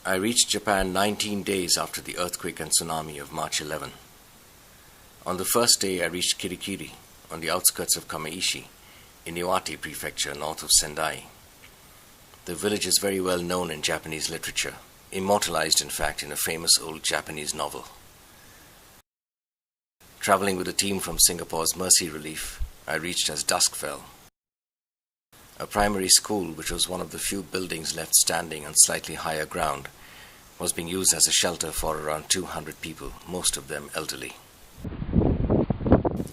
I reached Japan 19 days after the earthquake and tsunami of March 11. On the first day, I reached Kirikiri, on the outskirts of Kamaishi, in Iwate Prefecture, north of Sendai. The village is very well known in Japanese literature, immortalized in fact in a famous old Japanese novel. Traveling with a team from Singapore's Mercy Relief, I reached as dusk fell. A primary school, which was one of the few buildings left standing on slightly higher ground, was being used as a shelter for around 200 people, most of them elderly.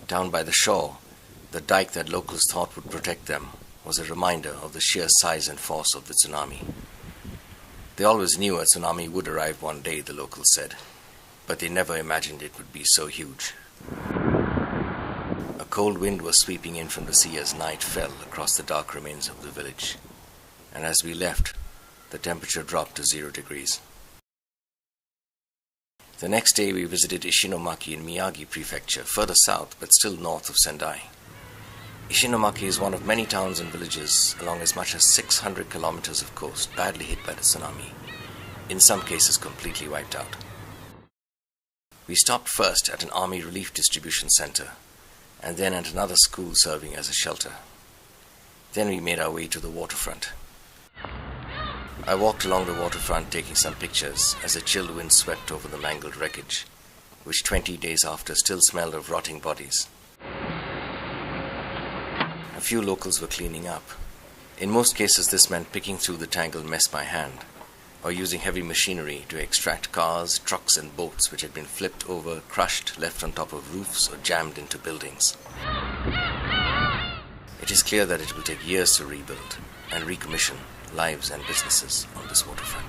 Down by the shore, the dike that locals thought would protect them was a reminder of the sheer size and force of the tsunami. They always knew a tsunami would arrive one day, the locals said, but they never imagined it would be so huge. A cold wind was sweeping in from the sea as night fell across the dark remains of the village, and as we left, the temperature dropped to 0 degrees. The next day we visited Ishinomaki in Miyagi Prefecture, further south but still north of Sendai. Ishinomaki is one of many towns and villages along as much as 600 kilometers of coast badly hit by the tsunami, in some cases completely wiped out. We stopped first at an army relief distribution center, and then at another school serving as a shelter. Then we made our way to the waterfront. I walked along the waterfront taking some pictures as a chill wind swept over the mangled wreckage, which 20 days after still smelled of rotting bodies. A few locals were cleaning up. In most cases this meant picking through the tangled mess by hand, or using heavy machinery to extract cars, trucks and boats which had been flipped over, crushed, left on top of roofs or jammed into buildings. It is clear that it will take years to rebuild and recommission lives and businesses on this waterfront.